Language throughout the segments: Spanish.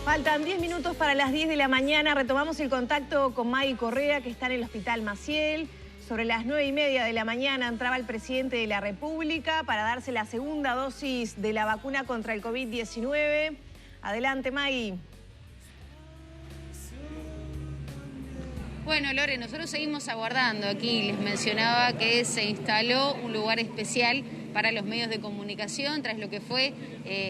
Faltan 10 minutos para las 10 de la mañana. Retomamos el contacto con Maggie Correa, que está en el Hospital Maciel. Sobre las 9:30 de la mañana entraba el presidente de la República para darse la segunda dosis de la vacuna contra el COVID-19. Adelante, Maggie. Bueno, Lore, nosotros seguimos aguardando aquí. Les mencionaba que se instaló un lugar especial para los medios de comunicación tras lo que fue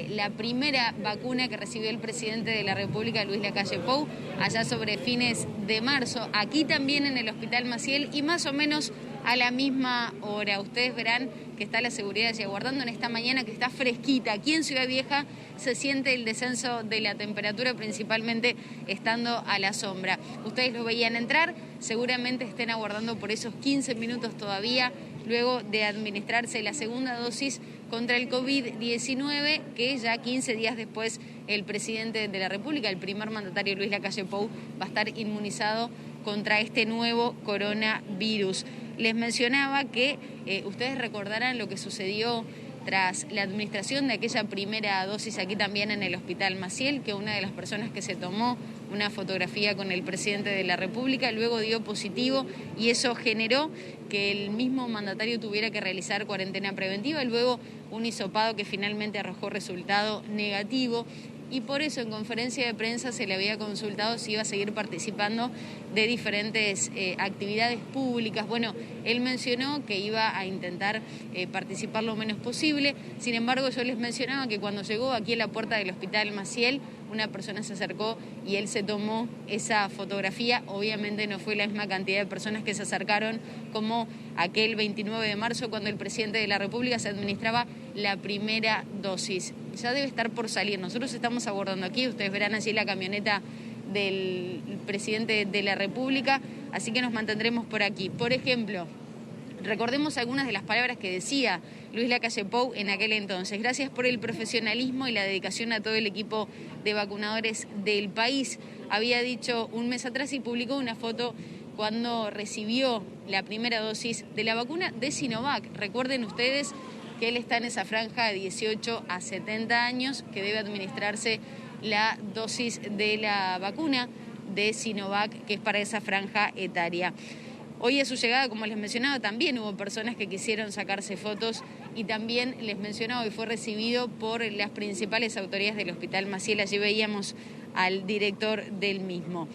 la primera vacuna que recibió el presidente de la República, Luis Lacalle Pou, allá sobre fines de marzo, aquí también en el Hospital Maciel y más o menos a la misma hora. Ustedes verán que está la seguridad allí aguardando en esta mañana que está fresquita. Aquí en Ciudad Vieja se siente el descenso de la temperatura, principalmente estando a la sombra. Ustedes lo veían entrar, seguramente estén aguardando por esos 15 minutos todavía, luego de administrarse la segunda dosis contra el COVID-19, que ya 15 días después el presidente de la República, el primer mandatario Luis Lacalle Pou, va a estar inmunizado contra este nuevo coronavirus. Les mencionaba que ustedes recordarán lo que sucedió tras la administración de aquella primera dosis aquí también en el Hospital Maciel, que una de las personas que se tomó una fotografía con el presidente de la República luego dio positivo y eso generó que el mismo mandatario tuviera que realizar cuarentena preventiva y luego un hisopado que finalmente arrojó resultado negativo. Y por eso en conferencia de prensa se le había consultado si iba a seguir participando de diferentes actividades públicas. Bueno, él mencionó que iba a intentar participar lo menos posible. Sin embargo, yo les mencionaba que cuando llegó aquí a la puerta del Hospital Maciel, una persona se acercó y él se tomó esa fotografía. Obviamente no fue la misma cantidad de personas que se acercaron como aquel 29 de marzo cuando el presidente de la República se administraba la primera dosis. Ya debe estar por salir. Nosotros estamos aguardando aquí. Ustedes verán allí la camioneta del presidente de la República, así que nos mantendremos por aquí. Por ejemplo, recordemos algunas de las palabras que decía Luis Lacalle Pou en aquel entonces. Gracias por el profesionalismo y la dedicación a todo el equipo de vacunadores del país. Había dicho un mes atrás y publicó una foto cuando recibió la primera dosis de la vacuna de Sinovac. Recuerden ustedes que él está en esa franja de 18 a 70 años, que debe administrarse la dosis de la vacuna de Sinovac, que es para esa franja etaria. Hoy a su llegada, como les mencionaba, también hubo personas que quisieron sacarse fotos y también les mencionaba, hoy fue recibido por las principales autoridades del Hospital Maciel. Allí veíamos al director del mismo.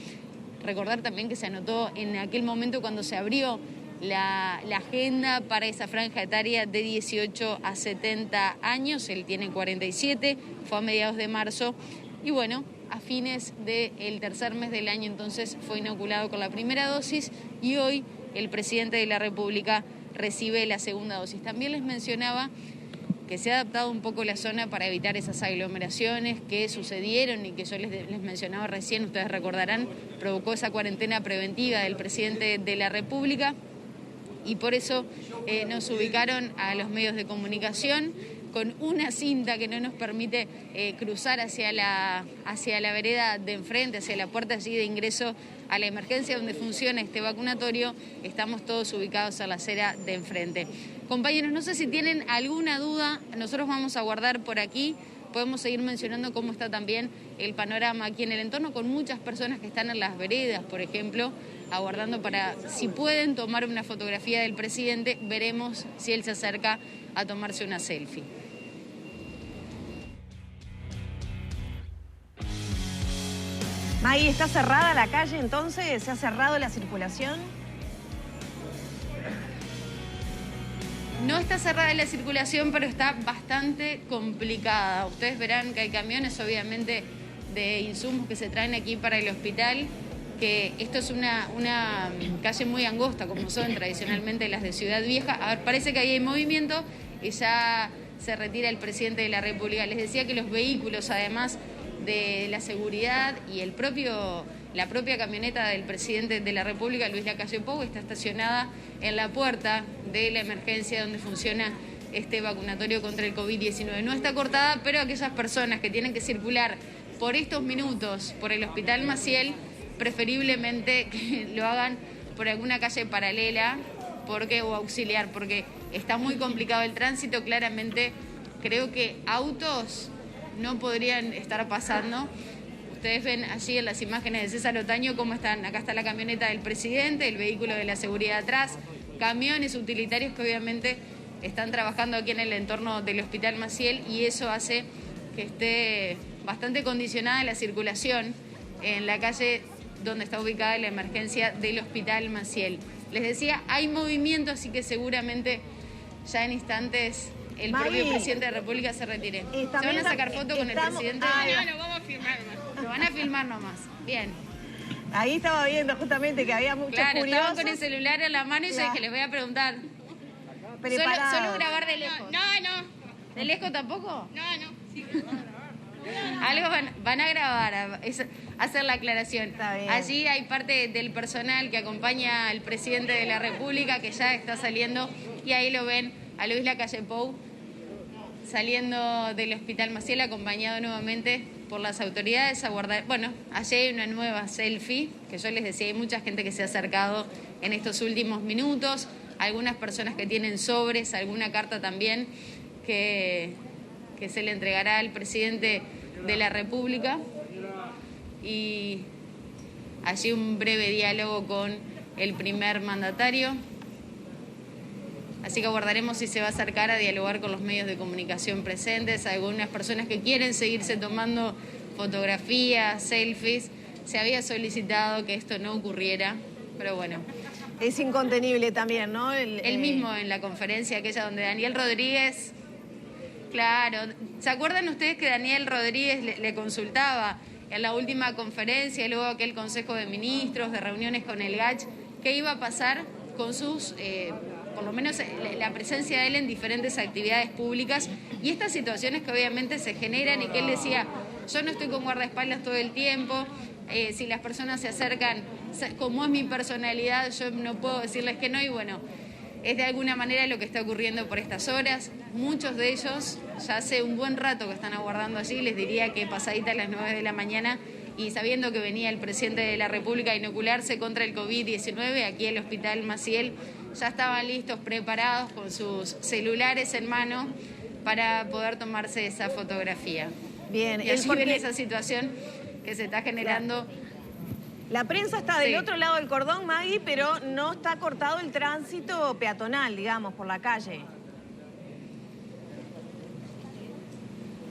Recordar también que se anotó en aquel momento cuando se abrió la agenda para esa franja etaria de 18 a 70 años. Él tiene 47, fue a mediados de marzo y bueno, a fines del tercer mes del año entonces fue inoculado con la primera dosis y hoy el presidente de la República recibe la segunda dosis. También les mencionaba que se ha adaptado un poco la zona para evitar esas aglomeraciones que sucedieron y que yo les mencionaba recién, ustedes recordarán, provocó esa cuarentena preventiva del presidente de la República. Y por eso nos ubicaron a los medios de comunicación con una cinta que no nos permite cruzar hacia la vereda de enfrente, hacia la puerta allí de ingreso a la emergencia donde funciona este vacunatorio. Estamos todos ubicados a la acera de enfrente. Compañeros, no sé si tienen alguna duda, nosotros vamos a guardar por aquí. Podemos seguir mencionando cómo está también el panorama aquí en el entorno, con muchas personas que están en las veredas, por ejemplo, aguardando para, si pueden, tomar una fotografía del presidente. Veremos si él se acerca a tomarse una selfie. Maggie, ¿está cerrada la calle entonces? ¿Se ha cerrado la circulación? No está cerrada la circulación, pero está bastante complicada. Ustedes verán que hay camiones, obviamente, de insumos que se traen aquí para el hospital, que esto es una calle muy angosta, como son tradicionalmente las de Ciudad Vieja. A ver, parece que ahí hay movimiento y ya se retira el presidente de la República. Les decía que los vehículos, además de la seguridad y la propia camioneta del presidente de la República, Luis Lacalle Pou, está estacionada en la puerta de la emergencia donde funciona este vacunatorio contra el COVID-19. No está cortada, pero aquellas personas que tienen que circular por estos minutos por el Hospital Maciel, preferiblemente que lo hagan por alguna calle paralela o auxiliar, porque está muy complicado el tránsito. Claramente creo que autos no podrían estar pasando. Ustedes ven allí en las imágenes de César Otaño cómo están. Acá está la camioneta del presidente, el vehículo de la seguridad atrás, camiones utilitarios que obviamente están trabajando aquí en el entorno del Hospital Maciel, y eso hace que esté bastante condicionada la circulación en la calle donde está ubicada la emergencia del Hospital Maciel. Les decía, hay movimiento, así que seguramente ya en instantes el propio presidente de la República se retire. ¿Se van a sacar foto con el presidente? No, vamos a filmar nomás. Lo van a filmar nomás. Bien. Ahí estaba viendo justamente que había muchos curiosos. Estaban con el celular en la mano y yo dije, les voy a preguntar. Solo grabar de lejos. No. ¿De lejos tampoco? No. Algo van a grabar, hacer la aclaración. Está bien. Allí hay parte del personal que acompaña al presidente de la República que ya está saliendo, y ahí lo ven a Luis Lacalle Pou saliendo del Hospital Maciel, acompañado nuevamente por las autoridades a guardar. Bueno, allí hay una nueva selfie, que yo les decía, hay mucha gente que se ha acercado en estos últimos minutos, algunas personas que tienen sobres, alguna carta también que se le entregará al presidente de la República, y allí un breve diálogo con el primer mandatario. Así que aguardaremos si se va a acercar a dialogar con los medios de comunicación presentes. Algunas personas que quieren seguirse tomando fotografías, selfies. Se había solicitado que esto no ocurriera, pero bueno. Es incontenible también, ¿no? Él mismo en la conferencia aquella donde Daniel Rodríguez... Claro, ¿se acuerdan ustedes que Daniel Rodríguez le consultaba en la última conferencia, y luego aquel Consejo de Ministros, de reuniones con el GACH, qué iba a pasar con sus, por lo menos la presencia de él en diferentes actividades públicas, y estas situaciones que obviamente se generan, y que él decía, yo no estoy con guardaespaldas todo el tiempo, si las personas se acercan, como es mi personalidad, yo no puedo decirles que no, y bueno, es de alguna manera lo que está ocurriendo por estas horas. Muchos de ellos ya hace un buen rato que están aguardando allí, les diría que pasaditas las 9 de la mañana, y sabiendo que venía el presidente de la República a inocularse contra el COVID-19 aquí en el Hospital Maciel, ya estaban listos, preparados con sus celulares en mano para poder tomarse esa fotografía. Bien, y allí ven esa situación que se está generando. La prensa está del otro lado del cordón, Maggie, pero no está cortado el tránsito peatonal, digamos, por la calle.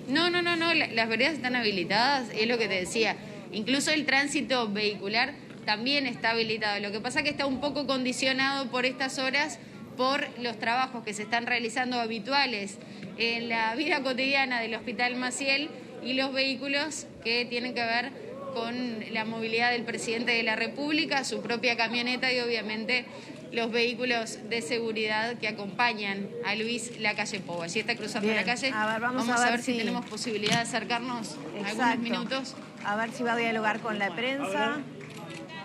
No, las veredas están habilitadas, es lo que te decía. Incluso el tránsito vehicular también está habilitado. Lo que pasa es que está un poco condicionado por estas horas, por los trabajos que se están realizando habituales en la vida cotidiana del Hospital Maciel, y los vehículos que tienen que ver con la movilidad del presidente de la República, su propia camioneta, y obviamente los vehículos de seguridad que acompañan a Luis Lacalle Pou. Allí está cruzando la calle. A ver, vamos a ver si tenemos posibilidad de acercarnos algunos minutos. A ver si va a dialogar con la prensa.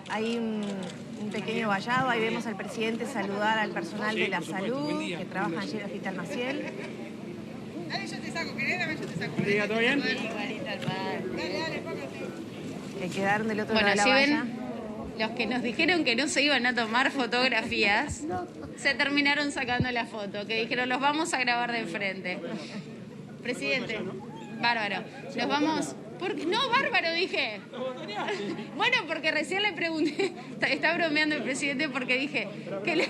Hay un pequeño vallado, ahí vemos al presidente saludar al personal de la salud que trabaja allí en el Hospital Maciel. Dale, yo te saco, ¿querés? Dame, yo te saco. ¿Todo bien? Dale, póngate. Que quedaron del otro lado de la valla. Los que nos dijeron que no se iban a tomar fotografías, se terminaron sacando la foto, que dijeron, los vamos a grabar de enfrente. Presidente, bárbaro. Los vamos... No, bárbaro, dije. Bueno, porque recién le pregunté, está bromeando el presidente, porque dije que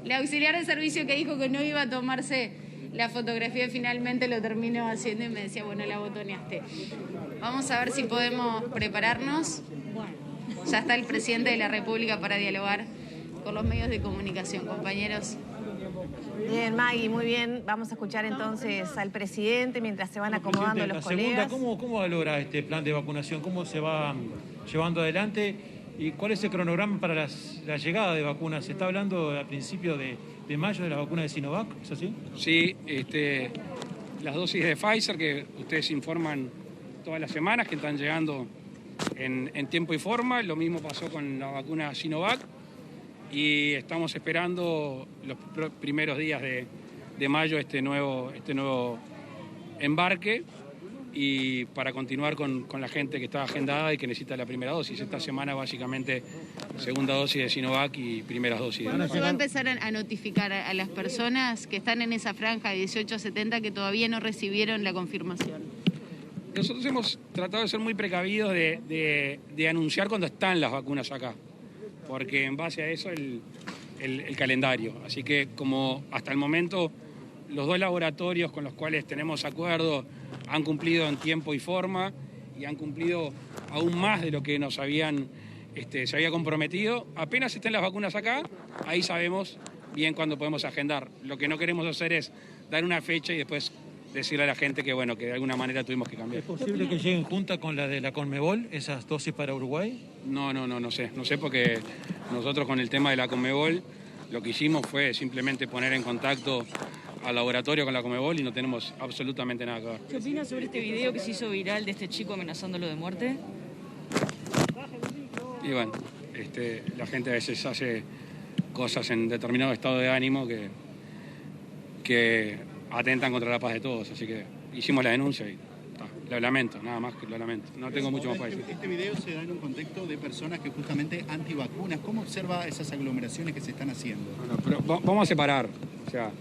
la auxiliar de servicio que dijo que no iba a tomarse la fotografía finalmente lo terminó haciendo, y me decía, bueno, la botoneaste. Vamos a ver si podemos prepararnos. Ya está el presidente de la República para dialogar con los medios de comunicación, compañeros. Bien, Maggie, muy bien. Vamos a escuchar entonces al presidente mientras se van acomodando los colegas. ¿Cómo valora este plan de vacunación? ¿Cómo se va llevando adelante? ¿Y cuál es el cronograma para la llegada de vacunas? Se está hablando al principio de mayo de la vacuna de Sinovac, ¿es así? Sí, las dosis de Pfizer que ustedes informan todas las semanas que están llegando en tiempo y forma. Lo mismo pasó con la vacuna Sinovac, y estamos esperando los primeros días de mayo este nuevo embarque, y para continuar con la gente que está agendada y que necesita la primera dosis. Esta semana básicamente segunda dosis de Sinovac y primeras dosis. ¿Se va a empezar a notificar a las personas que están en esa franja de 18 a 70 que todavía no recibieron la confirmación? Nosotros hemos tratado de ser muy precavidos de anunciar cuando están las vacunas acá, porque en base a eso el calendario. Así que como hasta el momento los 2 laboratorios con los cuales tenemos acuerdo han cumplido en tiempo y forma y han cumplido aún más de lo que nos se había comprometido, apenas estén las vacunas acá, ahí sabemos bien cuándo podemos agendar. Lo que no queremos hacer es dar una fecha y después decirle a la gente que, bueno, que de alguna manera tuvimos que cambiar. ¿Es posible que lleguen juntas con la de la Conmebol, esas dosis para Uruguay? No sé porque nosotros con el tema de la Conmebol lo que hicimos fue simplemente poner en contacto al laboratorio con la Conmebol y no tenemos absolutamente nada que ver. ¿Qué opinas sobre este video que se hizo viral de este chico amenazándolo de muerte? Y bueno, la gente a veces hace cosas en determinado estado de ánimo que atentan contra la paz de todos, así que hicimos la denuncia y lo lamento, nada más que lo lamento. No tengo mucho más para decir. Este video se da en un contexto de personas que justamente antivacunas. ¿Cómo observa esas aglomeraciones que se están haciendo? Bueno, pero vamos a separar. O sea,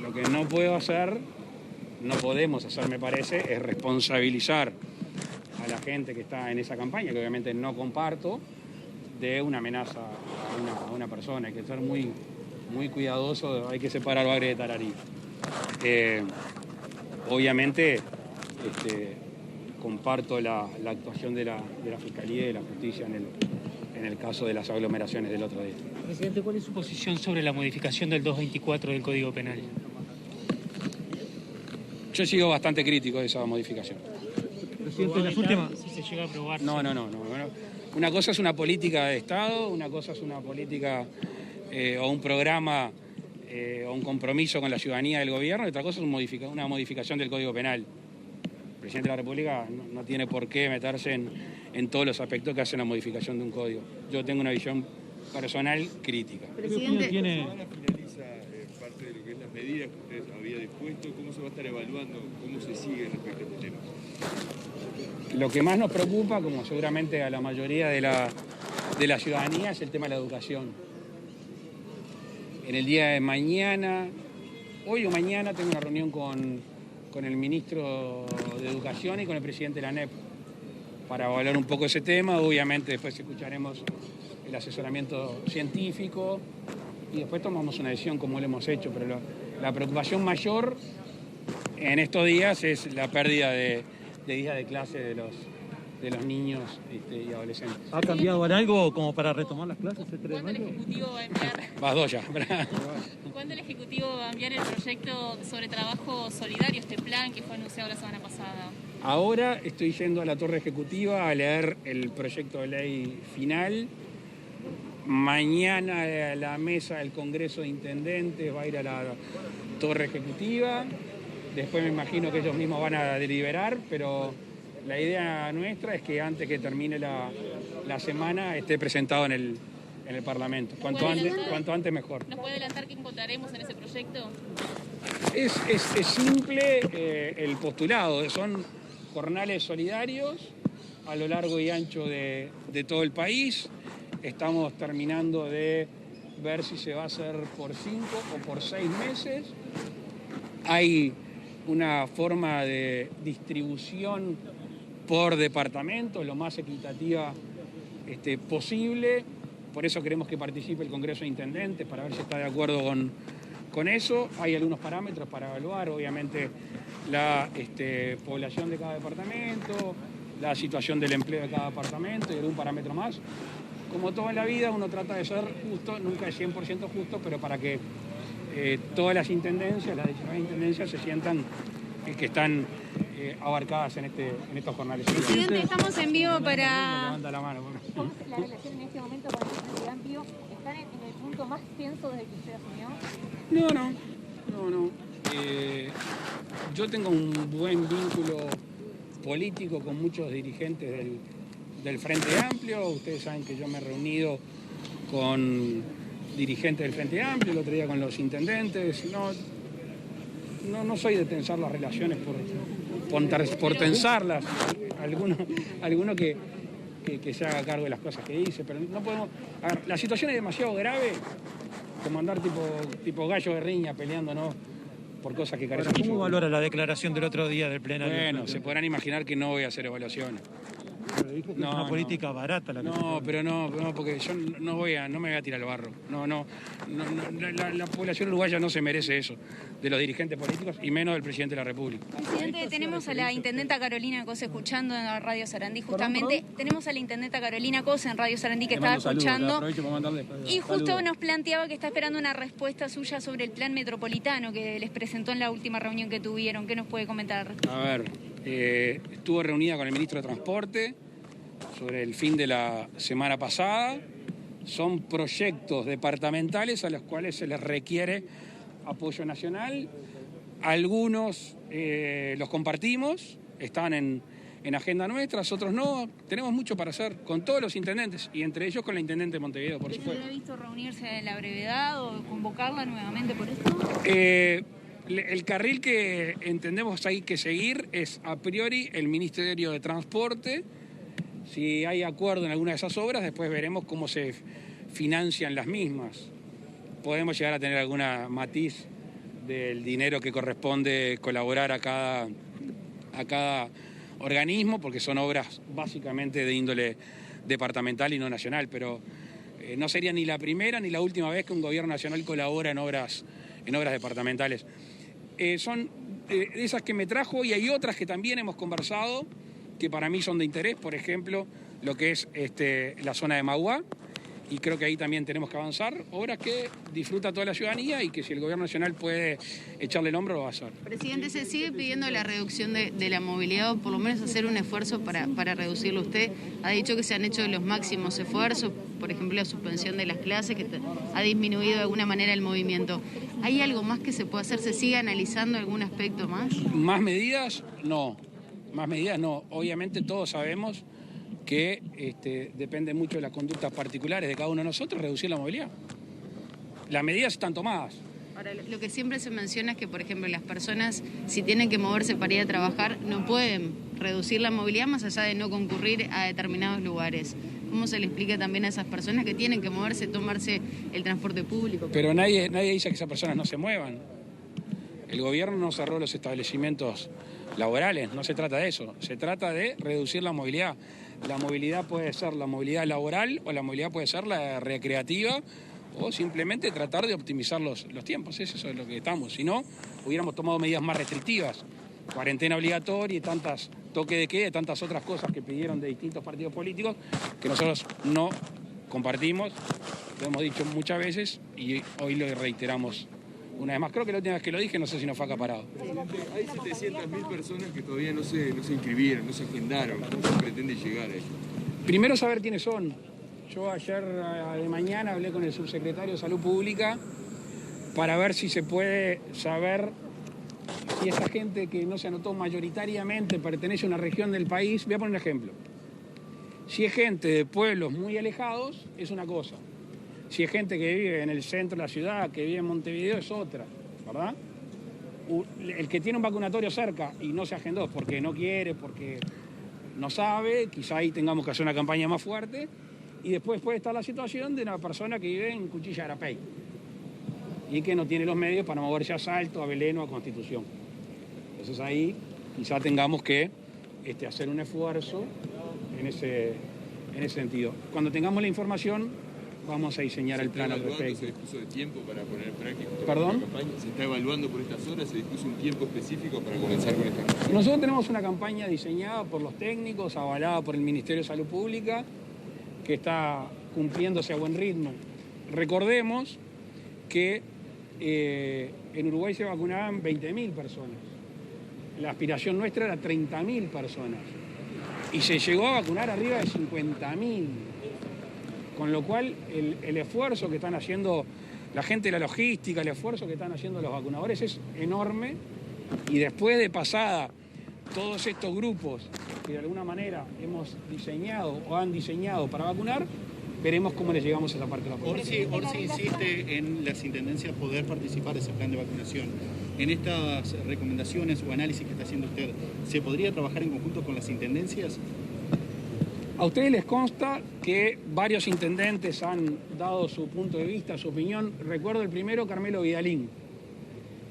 lo que no puedo hacer, no podemos hacer, me parece, es responsabilizar a la gente que está en esa campaña, que obviamente no comparto, de una amenaza a una persona. Hay que ser muy, muy cuidadoso, hay que separar bagre de tararí. Obviamente comparto la actuación de la Fiscalía y de la Justicia en el caso de las aglomeraciones del otro día. Presidente, ¿cuál es su posición sobre la modificación del 224 del Código Penal? Yo he sido bastante crítico de esa modificación. Presidente, las últimas... Si se llega a aprobar... No. Bueno, una cosa es una política de Estado, una cosa es una política o un programa o un compromiso con la ciudadanía del gobierno, y otra cosa es una modificación del Código Penal. El presidente de la República no tiene por qué meterse en todos los aspectos que hacen la modificación de un código. Yo tengo una visión personal crítica. Presidente, tiene... finaliza parte de lo que es las medidas que usted había dispuesto, cómo se va a estar evaluando, cómo se sigue respecto a este tema. Lo que más nos preocupa, como seguramente a la mayoría de la ciudadanía, es el tema de la educación. En el día de mañana, hoy o mañana, tengo una reunión con el ministro de Educación y con el presidente de la ANEP para evaluar un poco ese tema. Obviamente después escucharemos el asesoramiento científico y después tomamos una decisión como lo hemos hecho, pero la preocupación mayor en estos días es la pérdida de días de clase de los niños y adolescentes. ¿Ha cambiado en algo como para retomar las clases el 3 de ¿Cuándo el mayo? Ejecutivo va a enviar? Vas dos ya. ¿Cuándo el Ejecutivo va a enviar el proyecto sobre trabajo solidario, este plan que fue anunciado la semana pasada? Ahora estoy yendo a la Torre Ejecutiva a leer el proyecto de ley final. Mañana la mesa del Congreso de Intendentes va a ir a la Torre Ejecutiva. Después me imagino que ellos mismos van a deliberar, pero la idea nuestra es que antes que termine la semana esté presentado en el Parlamento. Cuanto antes mejor. ¿Nos puede adelantar qué encontraremos en ese proyecto? Es simple el postulado. Son jornales solidarios a lo largo y ancho de todo el país. Estamos terminando de ver si se va a hacer por 5 o por 6 meses. Hay una forma de distribución por departamento, lo más equitativa posible. Por eso queremos que participe el Congreso de Intendentes, para ver si está de acuerdo con eso. Hay algunos parámetros para evaluar, obviamente, la población de cada departamento, la situación del empleo de cada departamento y algún parámetro más. Como todo en la vida, uno trata de ser justo, nunca es 100% justo, pero para que todas las intendencias, las 19 intendencias, se sientan que están abarcadas en estos jornales. Presidente, estamos en vivo para... Levanta la mano. ¿Cómo es la relación en este momento con el Frente Amplio? ¿Están en el punto más tenso desde que usted asumió? No. Yo tengo un buen vínculo político con muchos dirigentes del Frente Amplio. Ustedes saben que yo me he reunido con dirigentes del Frente Amplio, el otro día con los intendentes. No soy de tensar las relaciones por tensarlas. Alguno que se haga cargo de las cosas que dice, pero no podemos... A ver, la situación es demasiado grave como andar tipo gallo de riña peleándonos por cosas que carecen. ¿Cómo valora la declaración del otro día del plenario? Bueno, se podrán imaginar que no voy a hacer evaluaciones. Dijo que es una política barata la que pero no, porque yo no me voy a tirar al barro. La población uruguaya no se merece eso, de los dirigentes políticos y menos del presidente de la República. Presidente, tenemos a la intendenta Carolina Cose escuchando en Radio Sarandí, justamente. Tenemos a la intendenta Carolina Cose en Radio Sarandí que estaba escuchando. Y justo nos planteaba que está esperando una respuesta suya sobre el plan metropolitano que les presentó en la última reunión que tuvieron. ¿Qué nos puede comentar? A ver, estuvo reunida con el ministro de Transporte sobre el fin de la semana pasada. Son proyectos departamentales a los cuales se les requiere apoyo nacional. Algunos los compartimos, están en agenda nuestra, otros no. Tenemos mucho para hacer con todos los intendentes y entre ellos con la intendente de Montevideo, por supuesto. ¿Se ha visto reunirse en la brevedad o convocarla nuevamente por esto? El carril que entendemos hay que seguir es a priori el Ministerio de Transporte. Si hay acuerdo en alguna de esas obras, después veremos cómo se financian las mismas. Podemos llegar a tener alguna matiz del dinero que corresponde colaborar a cada organismo, porque son obras básicamente de índole departamental y no nacional, pero no sería ni la primera ni la última vez que un gobierno nacional colabora en obras departamentales. Son esas que me trajo y hay otras que también hemos conversado que para mí son de interés, por ejemplo, lo que es la zona de Mauá, y creo que ahí también tenemos que avanzar, obras que disfruta toda la ciudadanía y que si el gobierno nacional puede echarle el hombro, lo va a hacer. Presidente, ¿se sigue pidiendo la reducción de la movilidad o por lo menos hacer un esfuerzo para reducirlo? Usted ha dicho que se han hecho los máximos esfuerzos, por ejemplo, la suspensión de las clases, que ha disminuido de alguna manera el movimiento. ¿Hay algo más que se puede hacer? ¿Se sigue analizando algún aspecto más? ¿Más medidas? No. Más medidas no. Obviamente todos sabemos que depende mucho de las conductas particulares de cada uno de nosotros reducir la movilidad. Las medidas están tomadas. Ahora, lo que siempre se menciona es que, por ejemplo, las personas, si tienen que moverse para ir a trabajar, no pueden reducir la movilidad más allá de no concurrir a determinados lugares. ¿Cómo se le explica también a esas personas que tienen que moverse, tomarse el transporte público? Pero nadie dice que esas personas no se muevan. El gobierno no cerró los establecimientos laborales, no se trata de eso, se trata de reducir la movilidad. La movilidad puede ser la movilidad laboral o la movilidad puede ser la recreativa o simplemente tratar de optimizar los tiempos, eso es lo que estamos. Si no, hubiéramos tomado medidas más restrictivas, cuarentena obligatoria y tantas toque de queda y tantas otras cosas que pidieron de distintos partidos políticos que nosotros no compartimos, lo hemos dicho muchas veces y hoy lo reiteramos una vez más. Creo que la última vez que lo dije, no sé si nos fue acaparado. Hay 700.000 personas que todavía no se inscribieron, no se agendaron. ¿Cómo se pretende llegar a eso? Primero saber quiénes son. Yo ayer de mañana hablé con el subsecretario de Salud Pública para ver si se puede saber si esa gente que no se anotó mayoritariamente pertenece a una región del país. Voy a poner un ejemplo. Si es gente de pueblos muy alejados, es una cosa. Si es gente que vive en el centro de la ciudad, que vive en Montevideo, es otra, ¿verdad? El que tiene un vacunatorio cerca y no se agendó porque no quiere, porque no sabe, quizá ahí tengamos que hacer una campaña más fuerte. Y después puede estar la situación de una persona que vive en Cuchilla de Arapey y que no tiene los medios para moverse a Salto, a Belén o a Constitución. Entonces ahí quizá tengamos que hacer un esfuerzo en ese sentido. Cuando tengamos la información, vamos a diseñar el plan al respecto. ¿Se dispuso de tiempo para poner en práctica? ¿Perdón? La campaña? ¿Se está evaluando por estas horas? ¿Se dispuso un tiempo específico para comenzar con esta campaña? Nosotros tenemos una campaña diseñada por los técnicos, avalada por el Ministerio de Salud Pública, que está cumpliéndose a buen ritmo. Recordemos que en Uruguay se vacunaban 20.000 personas. La aspiración nuestra era 30.000 personas. Y se llegó a vacunar arriba de 50.000. Con lo cual, el esfuerzo que están haciendo la gente de la logística, el esfuerzo que están haciendo los vacunadores es enorme. Y después de pasada todos estos grupos que de alguna manera hemos diseñado o han diseñado para vacunar, veremos cómo les llegamos a esa parte de la población. Orsi insiste en las intendencias poder participar de ese plan de vacunación. En estas recomendaciones o análisis que está haciendo usted, ¿se podría trabajar en conjunto con las intendencias? A ustedes les consta que varios intendentes han dado su punto de vista, su opinión. Recuerdo el primero, Carmelo Vidalín.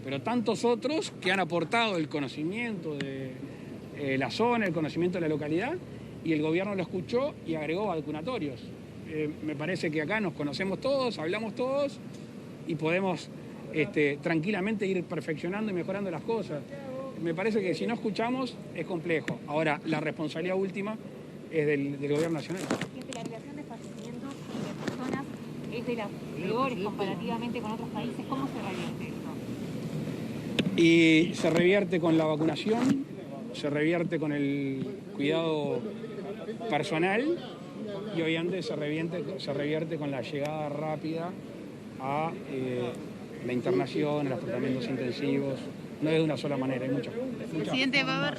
pero tantos otros que han aportado el conocimiento de la zona, el conocimiento de la localidad, y el gobierno lo escuchó y agregó vacunatorios. Me parece que acá nos conocemos todos, hablamos todos y podemos tranquilamente ir perfeccionando y mejorando las cosas. Me parece que si no escuchamos es complejo. Ahora, la responsabilidad última es del gobierno nacional. La relación de fallecimientos de personas es de las peores comparativamente con otros países. ¿Cómo se revierte esto? Y se revierte con la vacunación, se revierte con el cuidado personal y obviamente se revierte con la llegada rápida a la internación, a los tratamientos intensivos. No es de una sola manera, hay muchas. Presidente, va a haber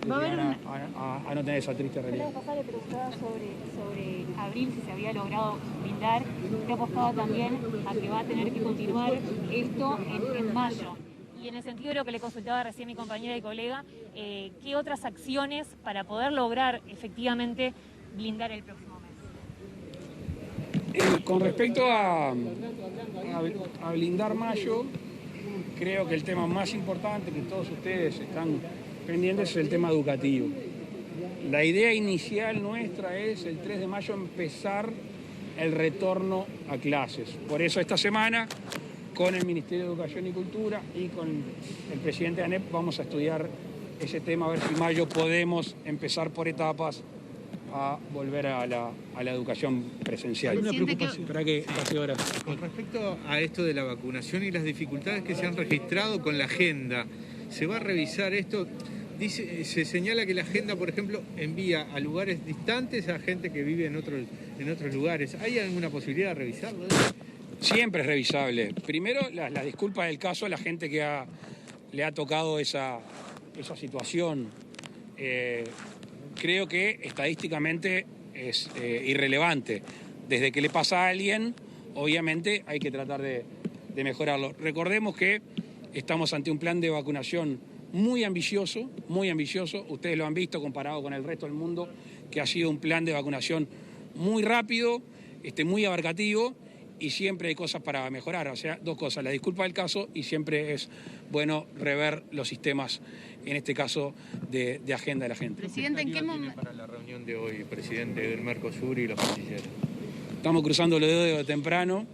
a no tener esa triste realidad. La pasada le preguntaba sobre abril, si se había logrado blindar. Usted apostaba también a que va a tener que continuar esto en mayo. Y en el sentido de lo que le consultaba recién mi compañera y colega, ¿qué otras acciones para poder lograr efectivamente blindar el próximo mes? Con respecto a blindar mayo, creo que el tema más importante que todos ustedes están pendientes es el tema educativo. La idea inicial nuestra es el 3 de mayo empezar el retorno a clases. Por eso esta semana, con el Ministerio de Educación y Cultura y con el presidente de ANEP, vamos a estudiar ese tema, a ver si en mayo podemos empezar por etapas a volver a la educación presencial. Hay una preocupación. Espera que pase horas. Con respecto a esto de la vacunación y las dificultades que se han registrado con la agenda, ¿se va a revisar esto? Se señala que la agenda, por ejemplo, envía a lugares distantes a gente que vive en otros lugares. ¿Hay alguna posibilidad de revisarlo? Siempre es revisable. Primero, la disculpa del caso a la gente que le ha tocado esa situación. Creo que estadísticamente es irrelevante. Desde que le pasa a alguien, obviamente hay que tratar de mejorarlo. Recordemos que estamos ante un plan de vacunación muy ambicioso, muy ambicioso. Ustedes lo han visto comparado con el resto del mundo, que ha sido un plan de vacunación muy rápido, muy abarcativo, y siempre hay cosas para mejorar. O sea, dos cosas, la disculpa del caso y siempre es bueno rever los sistemas, en este caso, de agenda de la gente. Presidente, ¿en qué momento? Para la reunión de hoy, presidente del Mercosur y los cancilleres. Estamos cruzando los dedos de temprano.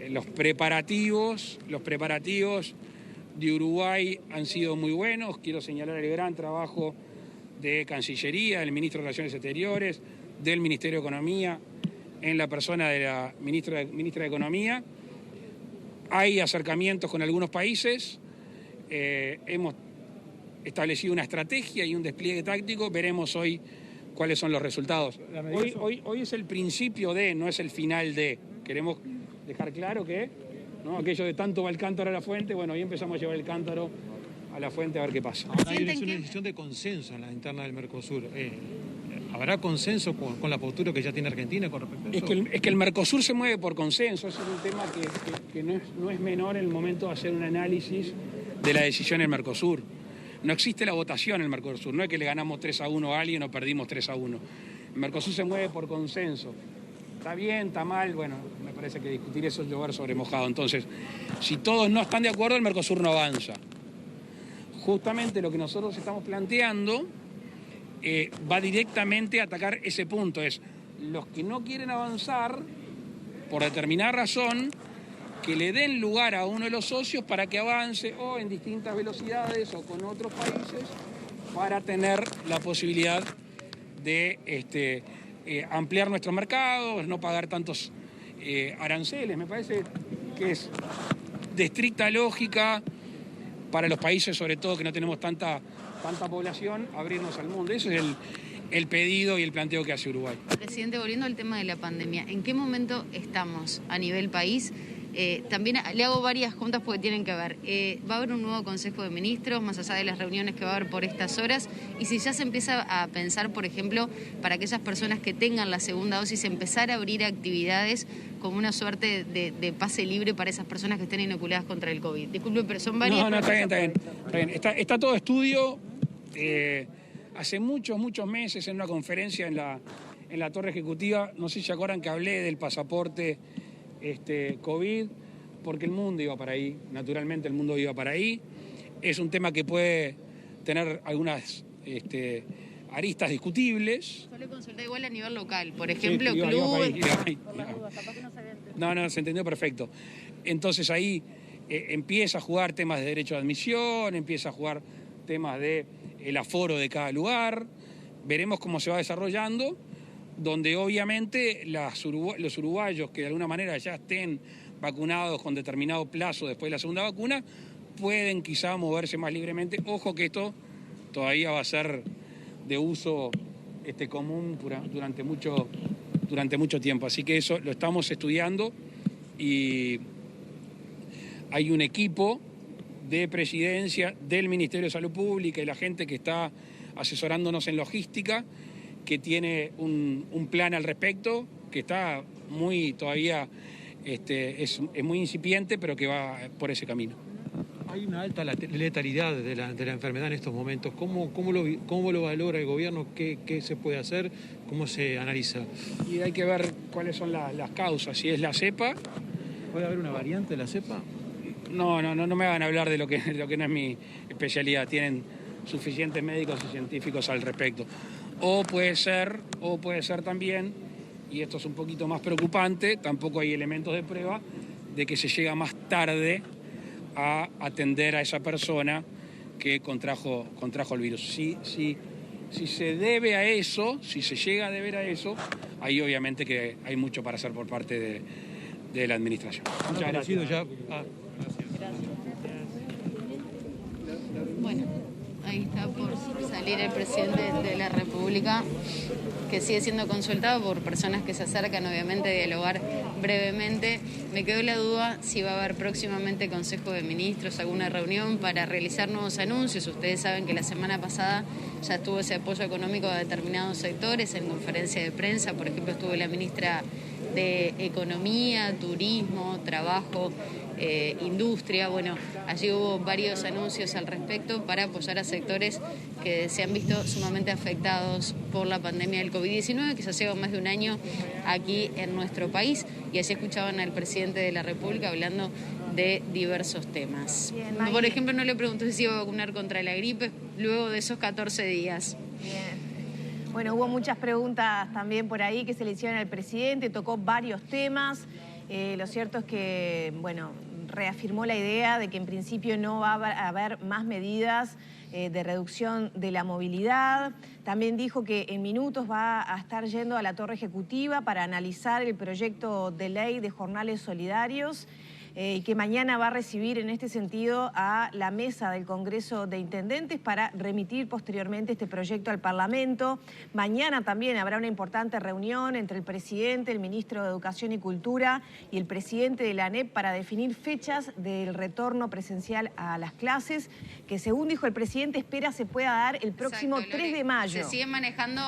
Los preparativos de Uruguay han sido muy buenos. Quiero señalar el gran trabajo de Cancillería, del Ministro de Relaciones Exteriores, del Ministerio de Economía, en la persona de la ministra de Economía. Hay acercamientos con algunos países. Hemos establecido una estrategia y un despliegue táctico. Veremos hoy cuáles son los resultados. Hoy es el principio de, no es el final de. Queremos dejar claro que aquello de tanto va el cántaro a la fuente, bueno, hoy empezamos a llevar el cántaro a la fuente a ver qué pasa. Ahora hay una decisión de consenso en la interna del Mercosur. ¿Habrá consenso con la postura que ya tiene Argentina con respecto a eso? Es que el Mercosur se mueve por consenso. Eso es un tema que no es menor en el momento de hacer un análisis de la decisión del Mercosur. No existe la votación en el Mercosur. No es que le ganamos 3-1 a alguien o perdimos 3-1. El Mercosur se mueve por consenso. Está bien, está mal, bueno, me parece que discutir eso es llover sobre mojado. Entonces, si todos no están de acuerdo, el Mercosur no avanza. Justamente lo que nosotros estamos planteando va directamente a atacar ese punto. Es los que no quieren avanzar, por determinada razón, que le den lugar a uno de los socios para que avance o en distintas velocidades o con otros países para tener la posibilidad de ampliar nuestro mercado, no pagar tantos aranceles. Me parece que es de estricta lógica para los países, sobre todo que no tenemos tanta población, abrirnos al mundo. Eso es el pedido y el planteo que hace Uruguay. Presidente, volviendo al tema de la pandemia, ¿en qué momento estamos a nivel país? También le hago varias juntas porque tienen que ver. Va a haber un nuevo Consejo de Ministros, más allá de las reuniones que va a haber por estas horas, y si ya se empieza a pensar, por ejemplo, para aquellas personas que tengan la segunda dosis, empezar a abrir actividades como una suerte de pase libre para esas personas que estén inoculadas contra el COVID. Disculpe, pero son varias. No, está bien. Está todo estudio. Hace muchos meses en una conferencia en la Torre Ejecutiva, no sé si se acuerdan que hablé del pasaporte COVID. porque el mundo iba para ahí, naturalmente el mundo iba para ahí. Es un tema que puede tener algunas aristas discutibles. Yo le consulté igual a nivel local, por ejemplo, Sí, clubes... No, se entendió perfecto. Entonces ahí empieza a jugar temas de derecho de admisión, empieza a jugar temas de el aforo de cada lugar. Veremos cómo se va desarrollando, donde obviamente los uruguayos que de alguna manera ya estén vacunados con determinado plazo después de la segunda vacuna, pueden quizá moverse más libremente. Ojo que esto todavía va a ser de uso común durante mucho tiempo. Así que eso lo estamos estudiando y hay un equipo de presidencia del Ministerio de Salud Pública y la gente que está asesorándonos en logística, que tiene un plan al respecto, que está todavía es muy incipiente, pero que va por ese camino. Hay una alta letalidad de la enfermedad en estos momentos. ¿Cómo lo valora el gobierno? ¿Qué se puede hacer? ¿Cómo se analiza? Y hay que ver cuáles son las causas. Si es la cepa... ¿Puede haber una variante de la cepa? No me hagan hablar de lo que no es mi especialidad. Tienen suficientes médicos y científicos al respecto. O puede ser también, y esto es un poquito más preocupante, tampoco hay elementos de prueba, de que se llega más tarde a atender a esa persona que contrajo el virus. Si se debe a eso, si se llega a deber a eso, ahí obviamente que hay mucho para hacer por parte de la administración. Muchas gracias. Bueno, ahí está por salir el presidente de la República, que sigue siendo consultado por personas que se acercan, obviamente, a dialogar brevemente. Me quedó la duda si va a haber próximamente Consejo de Ministros, alguna reunión para realizar nuevos anuncios. Ustedes saben que la semana pasada ya estuvo ese apoyo económico a determinados sectores en conferencia de prensa. Por ejemplo, estuvo la ministra de Economía, Turismo, Trabajo, Industria. Bueno, allí hubo varios anuncios al respecto para apoyar a sectores que se han visto sumamente afectados por la pandemia del COVID-19, que ya lleva más de un año aquí en nuestro país, y allí escuchaban al presidente de la República hablando de diversos temas. Bien, por ejemplo, no le preguntó si se iba a vacunar contra la gripe luego de esos 14 días. Bien. Bueno, hubo muchas preguntas también por ahí que se le hicieron al presidente, tocó varios temas. Lo cierto es que, bueno, reafirmó la idea de que en principio no va a haber más medidas de reducción de la movilidad. También dijo que en minutos va a estar yendo a la Torre Ejecutiva para analizar el proyecto de ley de jornales solidarios y que mañana va a recibir en este sentido a la mesa del Congreso de Intendentes para remitir posteriormente este proyecto al Parlamento. Mañana también habrá una importante reunión entre el presidente, el ministro de Educación y Cultura y el presidente de la ANEP para definir fechas del retorno presencial a las clases, que según dijo el presidente espera se pueda dar el próximo 3 de mayo. ¿Se sigue manejando?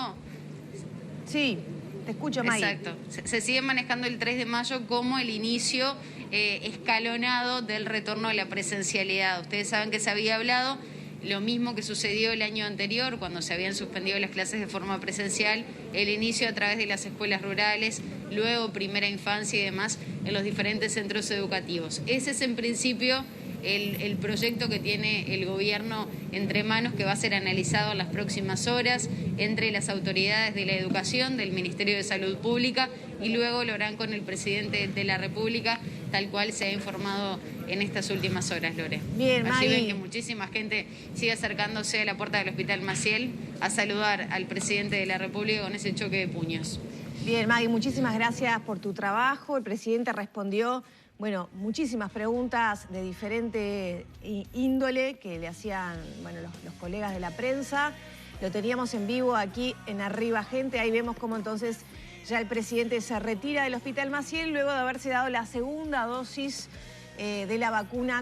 Sí, te escucho, May. Exacto. Se sigue manejando el 3 de mayo como el inicio escalonado del retorno a la presencialidad. Ustedes saben que se había hablado lo mismo que sucedió el año anterior, cuando se habían suspendido las clases de forma presencial, el inicio a través de las escuelas rurales, luego primera infancia y demás en los diferentes centros educativos. Ese es en principio el proyecto que tiene el gobierno entre manos, que va a ser analizado en las próximas horas entre las autoridades de la educación, del Ministerio de Salud Pública, y luego lo harán con el presidente de la República, tal cual se ha informado en estas últimas horas, Lore. Bien, Allí Maggie. ven que muchísima gente sigue acercándose a la puerta del Hospital Maciel a saludar al presidente de la República con ese choque de puños. Bien, Maggie, muchísimas gracias por tu trabajo. El presidente respondió, bueno, muchísimas preguntas de diferente índole que le hacían, bueno, los colegas de la prensa. Lo teníamos en vivo aquí en Arriba Gente. Ahí vemos cómo entonces ya el presidente se retira del Hospital Maciel luego de haberse dado la segunda dosis de la vacuna